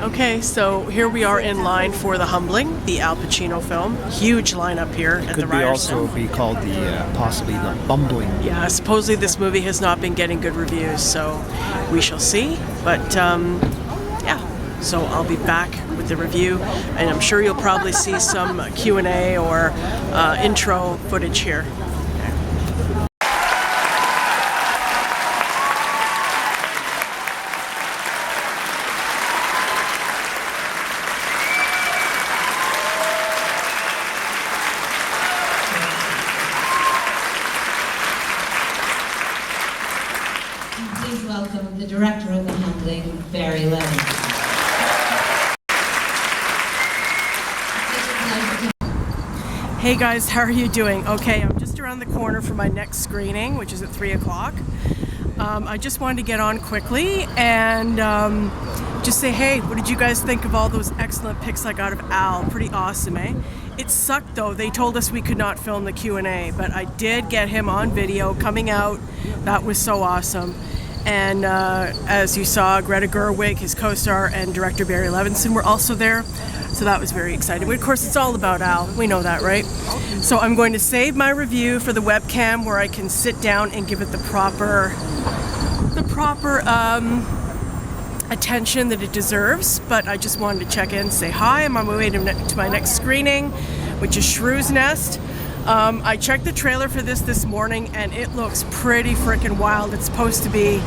Okay, so here we are in line for The Humbling, the Al Pacino film. Huge lineup here at the Could be Ryerson. also be called possibly the bumbling. Yeah, supposedly this movie has not been getting good reviews, so we shall see. But yeah, so I'll be back with the review, and I'm sure you'll probably see some Q&A or intro footage here. Please welcome the director of The Humbling, Barry Levin. Hey guys, how are you doing? Okay, I'm just around the corner for my next screening, which is at 3 o'clock. I just wanted to get on quickly and just say, hey, what did you guys think of all those excellent pics I got of Al? Pretty awesome, eh? It sucked though. They told us we could not film the Q&A, but I did get him on video coming out. That was so awesome. And as you saw, Greta Gerwig, his co-star, and director Barry Levinson were also there. So that was very exciting. Of course, it's all about Al. We know that, right? So I'm going to save my review for the webcam where I can sit down and give it the proper attention that it deserves. But I just wanted to check in, say hi. I'm on my way to my next screening, which is Shrew's Nest. I checked the trailer for this morning, and it looks pretty freaking wild. It's supposed to be.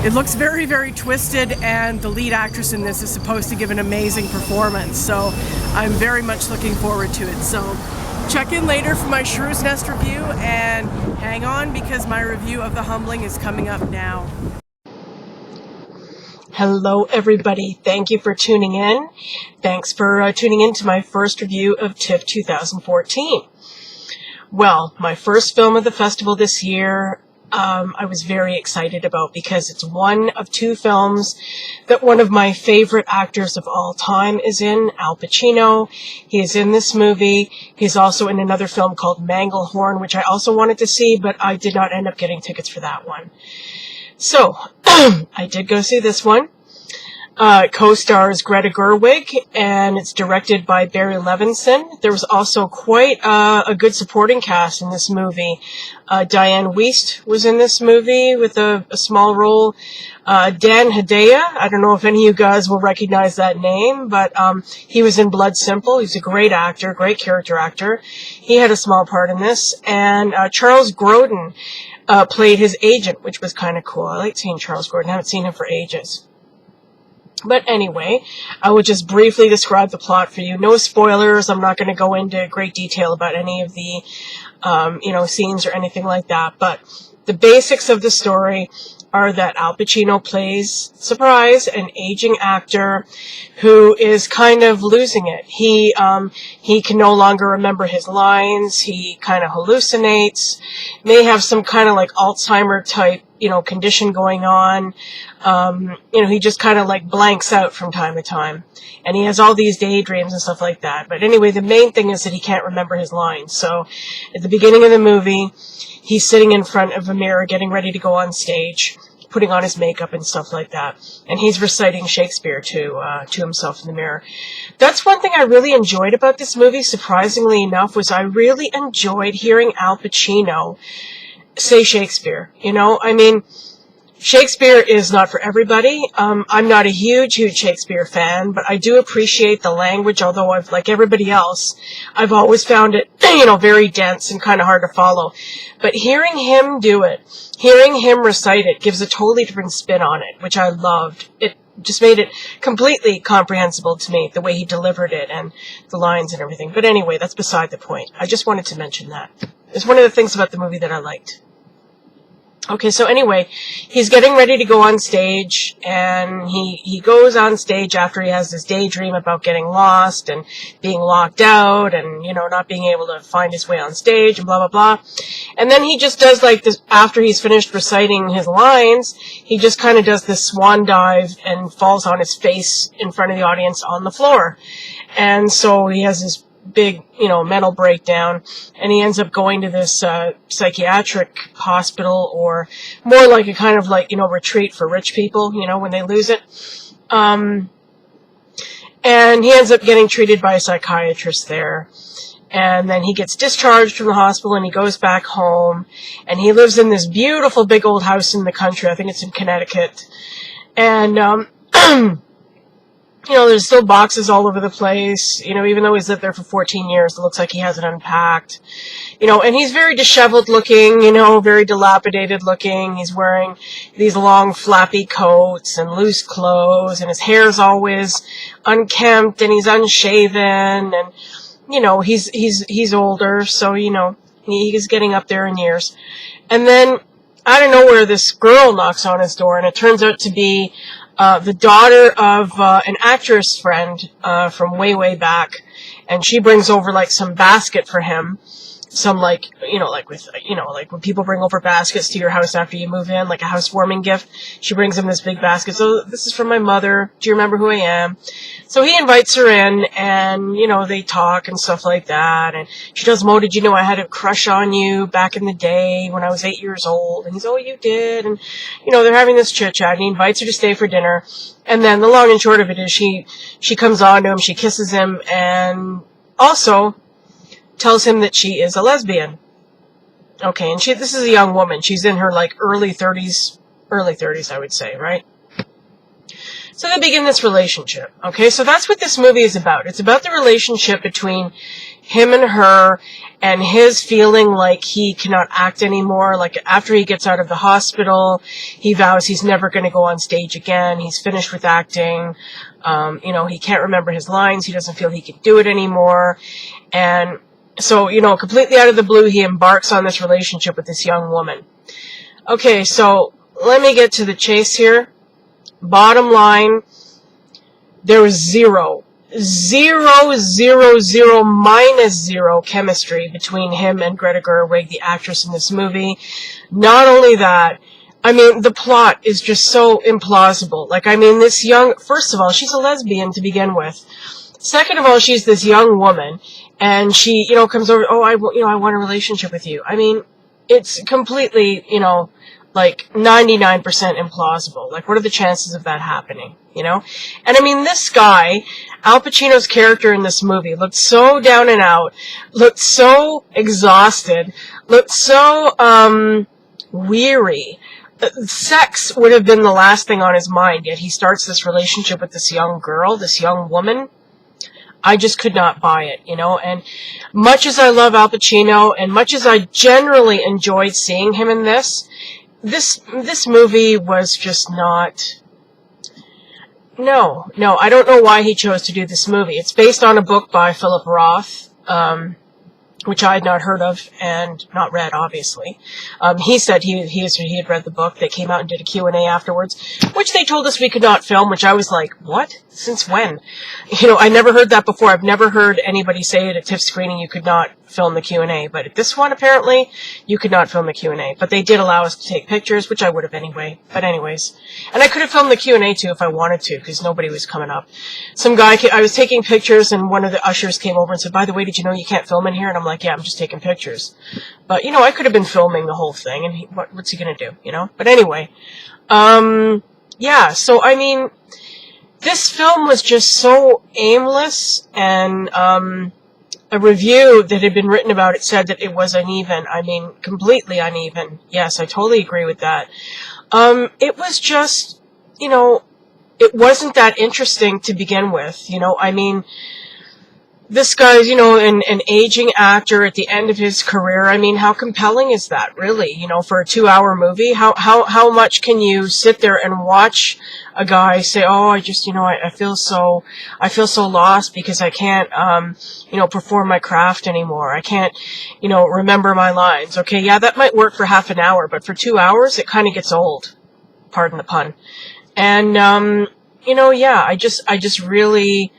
It looks very, very twisted, and the lead actress in this is supposed to give an amazing performance. So I'm very much looking forward to it. So check in later for my Shrew's Nest review, and hang on because my review of The Humbling is coming up now. Hello, everybody. Thank you for tuning in. Thanks for tuning in to my first review of TIFF 2014. Well, my first film of the festival this year, I was very excited about because it's one of two films that one of my favorite actors of all time is in, Al Pacino. He is in this movie. He's also in another film called Manglehorn, which I also wanted to see, but I did not end up getting tickets for that one. So, I did go see this one. Co-stars Greta Gerwig, and it's directed by Barry Levinson. There was also quite a good supporting cast in this movie. Diane Wiest was in this movie with a small role. Dan Hedaya, I don't know if any of you guys will recognize that name, but he was in Blood Simple. He's a great actor, great character actor. He had a small part in this. And Charles Grodin played his agent, which was kind of cool. I like seeing Charles Grodin. I haven't seen him for ages. But anyway, I will just briefly describe the plot for you. No spoilers. I'm not going to go into great detail about any of the, scenes or anything like that. But the basics of the story are that Al Pacino plays, surprise, an aging actor who is kind of losing it. He can no longer remember his lines. He kind of hallucinates, may have some kind of like Alzheimer type, condition going on. He just kind of like blanks out from time to time. And he has all these daydreams and stuff like that. But anyway, the main thing is that he can't remember his lines. So at the beginning of the movie, he's sitting in front of a mirror getting ready to go on stage, putting on his makeup and stuff like that. And he's reciting Shakespeare to himself in the mirror. That's one thing I really enjoyed about this movie, surprisingly enough, was I really enjoyed hearing Al Pacino say Shakespeare. Shakespeare is not for everybody. I'm not a huge Shakespeare fan, but I do appreciate the language, although like everybody else, I've always found it, very dense and kind of hard to follow. But hearing him do it, hearing him recite it, gives a totally different spin on it, which I loved. It just made it completely comprehensible to me, the way he delivered it and the lines and everything. But anyway, that's beside the point. I just wanted to mention that. It's one of the things about the movie that I liked. Okay, so anyway, he's getting ready to go on stage, and he goes on stage after he has this daydream about getting lost and being locked out and, not being able to find his way on stage and blah, blah, blah. And then he just does like this, after he's finished reciting his lines, he just kind of does this swan dive and falls on his face in front of the audience on the floor. And so he has this big, mental breakdown, and he ends up going to this psychiatric hospital, or more like a kind of like, retreat for rich people, when they lose it. And he ends up getting treated by a psychiatrist there. And then he gets discharged from the hospital and he goes back home. And he lives in this beautiful big old house in the country. I think it's in Connecticut. And, there's still boxes all over the place. Even though he's lived there for 14 years, it looks like he hasn't unpacked. And he's very disheveled looking, very dilapidated looking. He's wearing these long flappy coats and loose clothes, and his hair's always unkempt, and he's unshaven, and, he's older, so, he's getting up there in years. And then, out of nowhere, this girl knocks on his door, and it turns out to be the daughter of an actress friend from way, way back, and she brings over, some basket for him. Some, like when people bring over baskets to your house after you move in, like a housewarming gift. She brings him this big basket. So, this is from my mother. Do you remember who I am? So, he invites her in, and, they talk and stuff like that. And she tells him, oh, did you know I had a crush on you back in the day when I was 8 years old? And he's, oh, you did? And, they're having this chit-chat, and he invites her to stay for dinner. And then the long and short of it is she comes on to him, she kisses him, and also tells him that she is a lesbian. Okay, and this is a young woman. She's in her, early 30s, I would say, right? So they begin this relationship. Okay, so that's what this movie is about. It's about the relationship between him and her, and his feeling like he cannot act anymore. Like, after he gets out of the hospital, he vows he's never going to go on stage again. He's finished with acting. He can't remember his lines. He doesn't feel he can do it anymore. And so, completely out of the blue, he embarks on this relationship with this young woman. Okay, so let me get to the chase here. Bottom line, there was zero minus zero chemistry between him and Greta Gerwig, the actress in this movie. Not only that, the plot is just so implausible. First of all, she's a lesbian to begin with. Second of all, she's this young woman, and she, comes over, oh, I want a relationship with you. It's completely, 99% implausible. What are the chances of that happening, And this guy, Al Pacino's character in this movie, looked so down and out, looked so exhausted, looked so, weary. Sex would have been the last thing on his mind, yet he starts this relationship with this young girl, this young woman. I just could not buy it, and much as I love Al Pacino, and much as I generally enjoyed seeing him in this movie was just not, no, I don't know why he chose to do this movie. It's based on a book by Philip Roth, which I had not heard of and not read, obviously. He said he had read the book. They came out and did a Q&A afterwards, which they told us we could not film, which I was like, what? Since when? I never heard that before. I've never heard anybody say at a TIFF screening you could not film the Q&A, but at this one, apparently, you could not film the Q&A. But they did allow us to take pictures, which I would have anyway. But anyways. And I could have filmed the Q&A, too, if I wanted to, because nobody was coming up. Some guy, I was taking pictures, and one of the ushers came over and said, by the way, did you know you can't film in here? And I'm like, yeah, I'm just taking pictures. But, I could have been filming the whole thing, and what's he gonna do, But anyway. Yeah, so, this film was just so aimless, and, a review that had been written about it said that it was uneven. Completely uneven. Yes, I totally agree with that. It was just, it wasn't that interesting to begin with, this guy's, an aging actor at the end of his career. How compelling is that, really? For a 2-hour movie? How much can you sit there and watch a guy say, oh, I just, I feel so lost because I can't, perform my craft anymore. I can't, remember my lines. Okay, yeah, that might work for half an hour, but for 2 hours, it kind of gets old. Pardon the pun. And, yeah, I just really,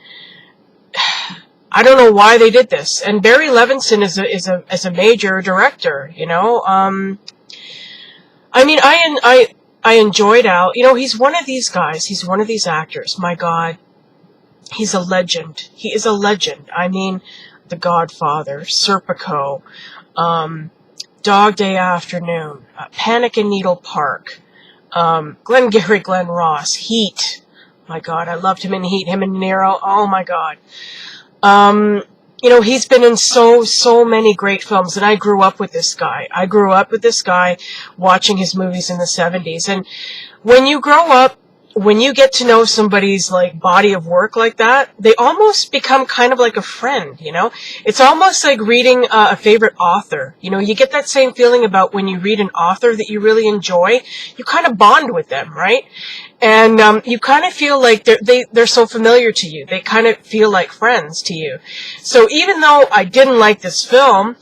I don't know why they did this. And Barry Levinson is a major director, I enjoyed Al. He's one of these guys. He's one of these actors. My God. He's a legend. He is a legend. The Godfather, Serpico, Dog Day Afternoon, Panic in Needle Park, Glengarry Glen Ross, Heat, my God, I loved him in Heat, him in Nero. Oh my God. He's been in so many great films, and I grew up with this guy. I grew up with this guy watching his movies in the 70s. And when you grow up, when you get to know somebody's like body of work like that, they almost become kind of like a friend, It's almost like reading a favorite author. You get that same feeling about when you read an author that you really enjoy. You kind of bond with them, right? And you kind of feel like they're so familiar to you. They kind of feel like friends to you. So even though I didn't like this film,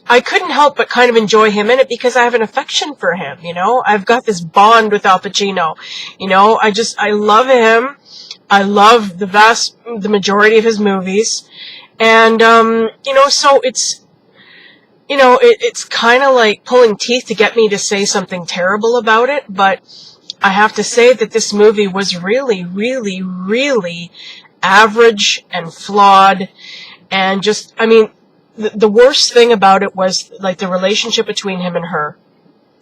I couldn't help but kind of enjoy him in it because I have an affection for him, I've got this bond with Al Pacino, I love him. I love the majority of his movies. And, so it's kind of like pulling teeth to get me to say something terrible about it, but I have to say that this movie was really, really, really average and flawed, and the worst thing about it was like the relationship between him and her.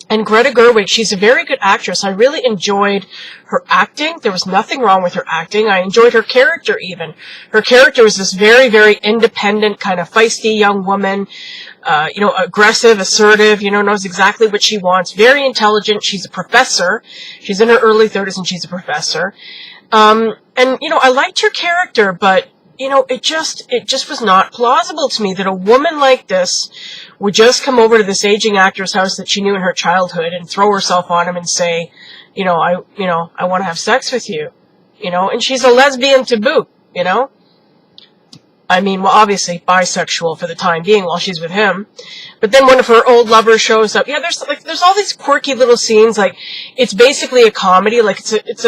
And Greta Gerwig, she's a very good actress. I really enjoyed her acting. There was nothing wrong with her acting. I enjoyed her character even. Her character was this very, very independent, kind of feisty young woman, aggressive, assertive, knows exactly what she wants, very intelligent. She's a professor. She's in her early 30s and she's a professor. I liked her character, but it just was not plausible to me that a woman like this would just come over to this aging actor's house that she knew in her childhood and throw herself on him and say, I want to have sex with you, and she's a lesbian to boot, obviously bisexual for the time being while she's with him. But then one of her old lovers shows up. Yeah, there's all these quirky little scenes. Like, it's basically a comedy. Like, it's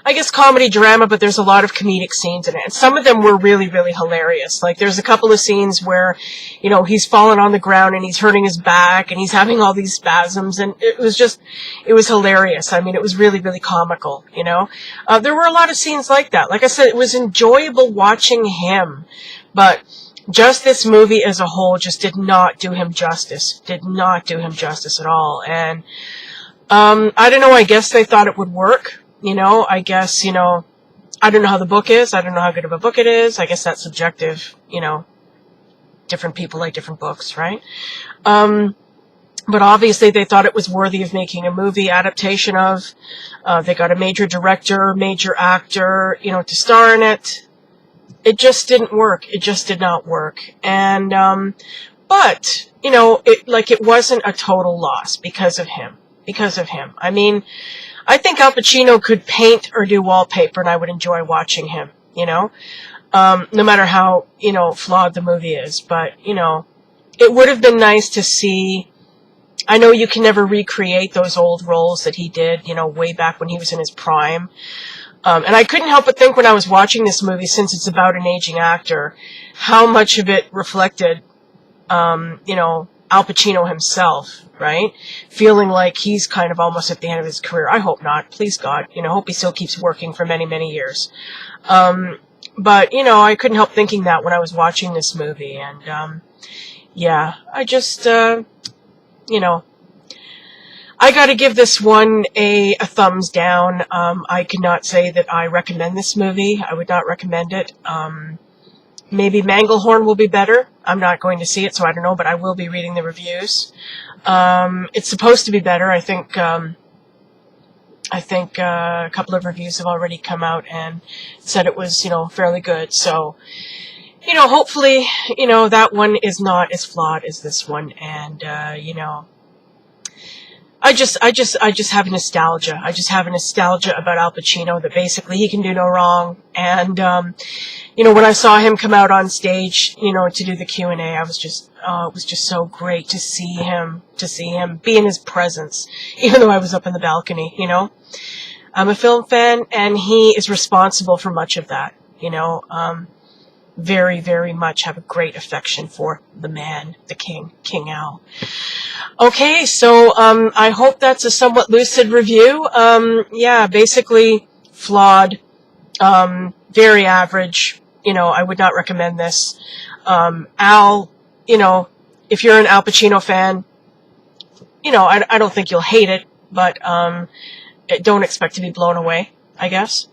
I guess comedy drama, but there's a lot of comedic scenes in it. And some of them were really, really hilarious. Like, there's a couple of scenes where, he's fallen on the ground and he's hurting his back and he's having all these spasms, and it was hilarious. It was really, really comical, There were a lot of scenes like that. Like I said, it was enjoyable watching him, but just this movie as a whole just did not do him justice. Did not do him justice at all. And, I don't know, I guess they thought it would work. I guess, I don't know how the book is. I don't know how good of a book it is. I guess that's subjective, different people like different books, right? But obviously they thought it was worthy of making a movie adaptation of. They got a major director, major actor, to star in it. It just didn't work. It just did not work. And, but, it wasn't a total loss because of him. I think Al Pacino could paint or do wallpaper, and I would enjoy watching him, no matter how, flawed the movie is. But, it would have been nice to see. I know you can never recreate those old roles that he did, way back when he was in his prime. And I couldn't help but think when I was watching this movie, since it's about an aging actor, how much of it reflected, Al Pacino himself, right? Feeling like he's kind of almost at the end of his career. I hope not. Please God. Hope he still keeps working for many, many years. But, I couldn't help thinking that when I was watching this movie. And, yeah, I just, I gotta give this one a thumbs down. I cannot say that I recommend this movie. I would not recommend it. Maybe Manglehorn will be better. I'm not going to see it, so I don't know, but I will be reading the reviews. It's supposed to be better. I think a couple of reviews have already come out and said it was, fairly good. So, hopefully, that one is not as flawed as this one. And, I just have nostalgia. I just have a nostalgia about Al Pacino that basically he can do no wrong. And, when I saw him come out on stage, to do the Q&A, I was just, it was just so great to see him, be in his presence, even though I was up in the balcony, I'm a film fan, and he is responsible for much of that, very, very much have a great affection for the man, the king, King Al. Okay, so I hope that's a somewhat lucid review. Yeah, basically flawed, very average. I would not recommend this. Al, if you're an Al Pacino fan, I don't think you'll hate it, but don't expect to be blown away, I guess.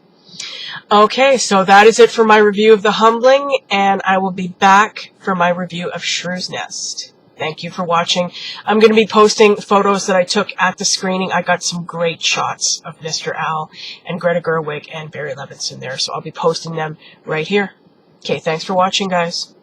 Okay, so that is it for my review of The Humbling, and I will be back for my review of Shrew's Nest. Thank you for watching. I'm going to be posting photos that I took at the screening. I got some great shots of Mr. Owl and Greta Gerwig and Barry Levinson there, so I'll be posting them right here. Okay, thanks for watching, guys.